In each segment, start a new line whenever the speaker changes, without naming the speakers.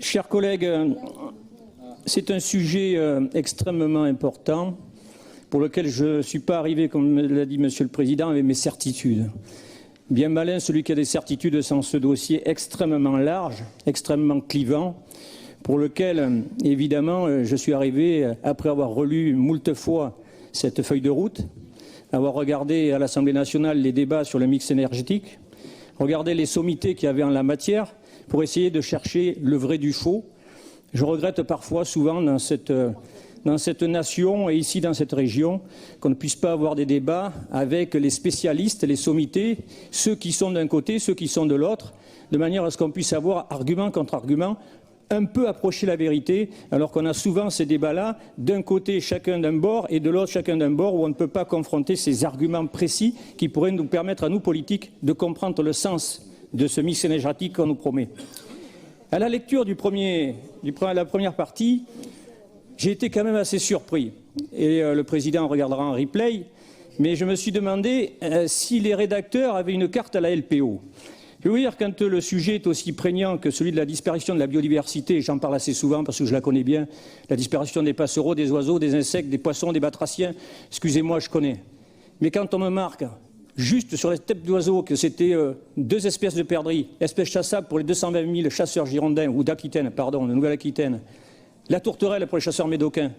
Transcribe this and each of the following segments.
Chers collègues, c'est un sujet extrêmement important pour lequel je ne suis pas arrivé, comme l'a dit Monsieur le Président, avec mes certitudes. Bien malin celui qui a des certitudes sans ce dossier extrêmement large, extrêmement clivant, pour lequel, évidemment, je suis arrivé après avoir relu moult fois cette feuille de route, avoir regardé à l'Assemblée nationale les débats sur le mix énergétique, regarder les sommités qu'il y avait en la matière pour essayer de chercher le vrai du faux. Je regrette parfois, souvent, dans cette nation et ici dans cette région, qu'on ne puisse pas avoir des débats avec les spécialistes, les sommités, ceux qui sont d'un côté, ceux qui sont de l'autre, de manière à ce qu'on puisse avoir argument contre argument, un peu approcher la vérité, alors qu'on a souvent ces débats-là, d'un côté chacun d'un bord et de l'autre chacun d'un bord, où on ne peut pas confronter ces arguments précis qui pourraient nous permettre à nous, politiques, de comprendre le sens de ce mix énergétique qu'on nous promet. À la lecture de la première partie, j'ai été quand même assez surpris. Et le Président regardera en replay, mais je me suis demandé si les rédacteurs avaient une carte à la LPO. Je veux dire, quand le sujet est aussi prégnant que celui de la disparition de la biodiversité, j'en parle assez souvent parce que je la connais bien, la disparition des passereaux, des oiseaux, des insectes, des poissons, des batraciens, excusez-moi, je connais. Mais quand on me marque juste sur les têtes d'oiseaux que c'était 2 espèces de perdrix, espèces chassables pour les 220 000 chasseurs girondins, ou d'Aquitaine, pardon, de Nouvelle-Aquitaine, la tourterelle pour les chasseurs médocains,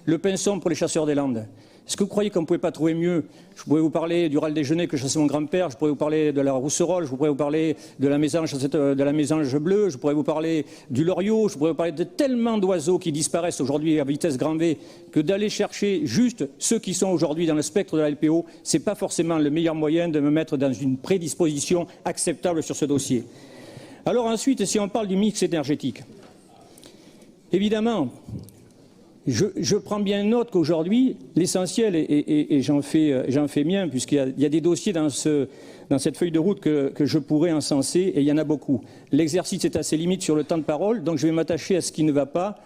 le pinson pour les chasseurs des Landes. Est-ce que vous croyez qu'on ne pouvait pas trouver mieux? Je pourrais vous parler du râle déjeuner que chassait mon grand-père, je pourrais vous parler de la rousserolle, je pourrais vous parler de la mésange bleue, je pourrais vous parler du loriot, je pourrais vous parler de tellement d'oiseaux qui disparaissent aujourd'hui à vitesse grand V que d'aller chercher juste ceux qui sont aujourd'hui dans le spectre de la LPO, ce n'est pas forcément le meilleur moyen de me mettre dans une prédisposition acceptable sur ce dossier. Alors ensuite, si on parle du mix énergétique, évidemment, je prends bien note qu'aujourd'hui, l'essentiel, et j'en fais mien, puisqu'il y a des dossiers dans cette feuille de route que je pourrais encenser, et il y en a beaucoup. L'exercice est assez limite sur le temps de parole, donc je vais m'attacher à ce qui ne va pas,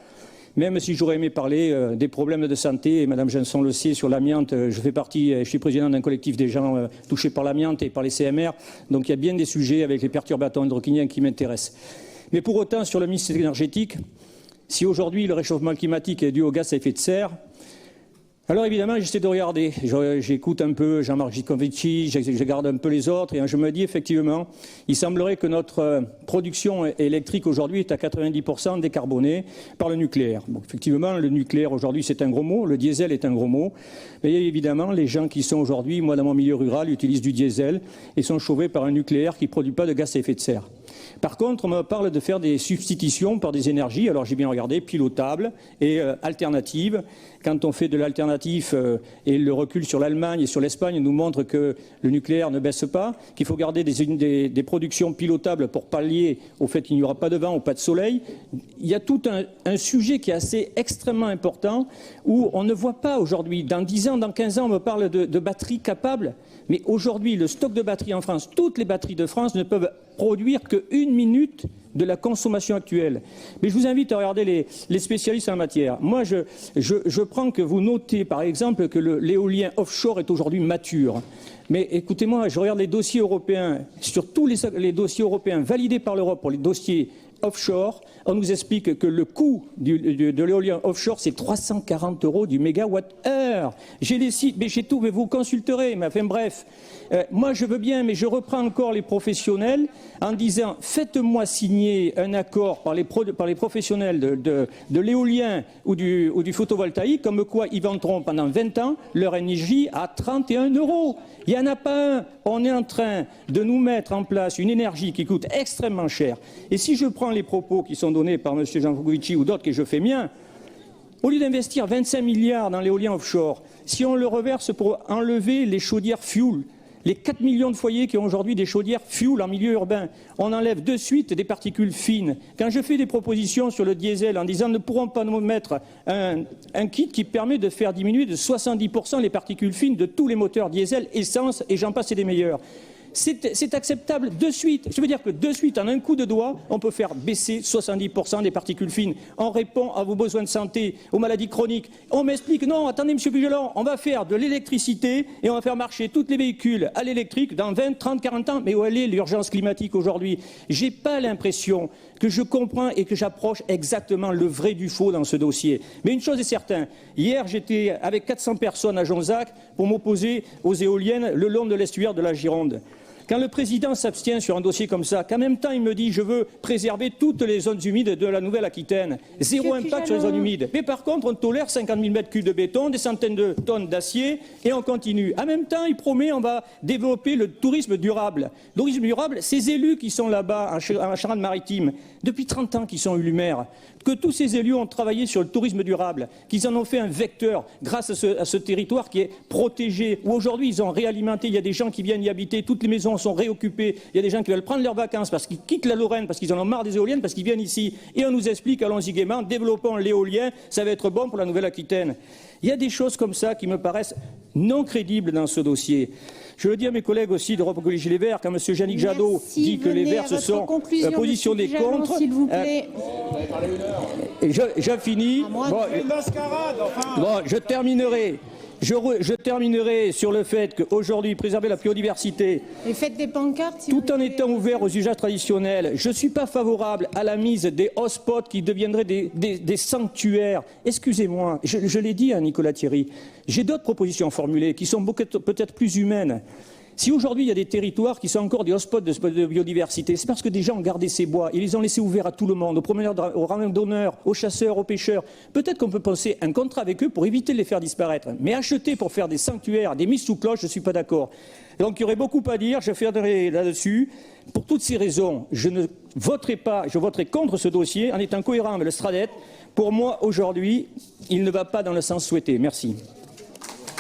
même si j'aurais aimé parler des problèmes de santé, et Mme Janson le sait, sur l'amiante, je suis président d'un collectif des gens touchés par l'amiante et par les CMR, donc il y a bien des sujets avec les perturbateurs endocriniens qui m'intéressent. Mais pour autant, sur le mix énergétique, si aujourd'hui le réchauffement climatique est dû au gaz à effet de serre, alors évidemment j'essaie de regarder, j'écoute un peu Jean-Marc Jancovici, je regarde un peu les autres et je me dis effectivement, il semblerait que notre production électrique aujourd'hui est à 90% décarbonée par le nucléaire. Bon, effectivement, le nucléaire aujourd'hui c'est un gros mot, le diesel est un gros mot, mais évidemment les gens qui sont aujourd'hui, moi dans mon milieu rural, utilisent du diesel et sont chauffés par un nucléaire qui ne produit pas de gaz à effet de serre. Par contre, on me parle de faire des substitutions par des énergies, alors j'ai bien regardé, pilotables et alternatives. Quand on fait de l'alternatif et le recul sur l'Allemagne et sur l'Espagne nous montre que le nucléaire ne baisse pas, qu'il faut garder des productions pilotables pour pallier au fait qu'il n'y aura pas de vent ou pas de soleil. Il y a tout un sujet qui est assez extrêmement important où on ne voit pas aujourd'hui, dans 10 ans, dans 15 ans, on me parle de batteries capables, mais aujourd'hui, le stock de batteries en France, toutes les batteries de France ne peuvent produire qu'1 minute de la consommation actuelle. Mais je vous invite à regarder les spécialistes en la matière. Moi, je prends que vous notez, par exemple, que l'éolien offshore est aujourd'hui mature. Mais écoutez-moi, je regarde les dossiers européens, sur tous les dossiers européens validés par l'Europe pour les dossiers offshore, on nous explique que le coût de l'éolien offshore, c'est 340 € du mégawatt-heure. J'ai les sites, mais j'ai tout, mais vous consulterez. Mais enfin bref, moi je veux bien, mais je reprends encore les professionnels en disant faites-moi signer un accord par les professionnels de l'éolien ou du photovoltaïque, comme quoi ils vendront pendant 20 ans leur énergie à 31 €. Il n'y en a pas un. On est en train de nous mettre en place une énergie qui coûte extrêmement cher. Et si je prends les propos qui sont donnés par M. Jancovici ou d'autres que je fais mien, au lieu d'investir 25 milliards dans l'éolien offshore, si on le reverse pour enlever les chaudières fuel, les 4 millions de foyers qui ont aujourd'hui des chaudières fuel en milieu urbain, on enlève de suite des particules fines. Quand je fais des propositions sur le diesel en disant ne pourrons pas nous mettre un kit qui permet de faire diminuer de 70% les particules fines de tous les moteurs diesel, essence et j'en passe et des meilleurs. c'est acceptable de suite. Je veux dire que de suite, en un coup de doigt, on peut faire baisser 70% des particules fines. On répond à vos besoins de santé, aux maladies chroniques. On m'explique, non, attendez, M. Bugelant, on va faire de l'électricité et on va faire marcher tous les véhicules à l'électrique dans 20, 30, 40 ans. Mais où elle est l'urgence climatique aujourd'hui? J'ai pas l'impression que je comprends et que j'approche exactement le vrai du faux dans ce dossier. Mais une chose est certaine, hier j'étais avec 400 personnes à Jonzac pour m'opposer aux éoliennes le long de l'estuaire de la Gironde. Quand le président s'abstient sur un dossier comme ça, qu'en même temps il me dit je veux préserver toutes les zones humides de la Nouvelle-Aquitaine, zéro impact sur les zones humides. Mais par contre, on tolère 50 000 mètres cubes de béton, des centaines de tonnes d'acier et on continue. En même temps, il promet on va développer le tourisme durable. Le tourisme durable, ces élus qui sont là-bas en Charente-Maritime, depuis 30 ans qu'ils sont élus maires, que tous ces élus ont travaillé sur le tourisme durable, qu'ils en ont fait un vecteur grâce à ce territoire qui est protégé, où aujourd'hui ils ont réalimenté, il y a des gens qui viennent y habiter, toutes les maisons sont réoccupées, il y a des gens qui veulent prendre leurs vacances parce qu'ils quittent la Lorraine, parce qu'ils en ont marre des éoliennes, parce qu'ils viennent ici. Et on nous explique, allons-y gaiement, développons l'éolien, ça va être bon pour la Nouvelle-Aquitaine. Il y a des choses comme ça qui me paraissent non crédibles dans ce dossier. Je veux dire à mes collègues aussi d'Europe Écologie Les Verts, quand M. Yannick Jadot dit que les Verts se sont positionnés contre.
S'il vous plaît.
Je finis. Bon, je terminerai. Je terminerai sur le fait qu'aujourd'hui, préserver la biodiversité,
et faites des pancartes,
tout en étant ouvert aux usages traditionnels, je ne suis pas favorable à la mise des hotspots qui deviendraient des sanctuaires. Excusez-moi, je l'ai dit à Nicolas Thierry, j'ai d'autres propositions formulées qui sont peut-être plus humaines. Si aujourd'hui il y a des territoires qui sont encore des hotspots de biodiversité, c'est parce que des gens ont gardé ces bois, ils les ont laissés ouverts à tout le monde, aux promeneurs, aux randonneurs, aux chasseurs, aux pêcheurs. Peut-être qu'on peut penser un contrat avec eux pour éviter de les faire disparaître. Mais acheter pour faire des sanctuaires, des mises sous cloche, je ne suis pas d'accord. Donc il y aurait beaucoup à dire, je fermerai là-dessus. Pour toutes ces raisons, je ne voterai pas, je voterai contre ce dossier en étant cohérent avec le STRADET. Pour moi, aujourd'hui, il ne va pas dans le sens souhaité. Merci.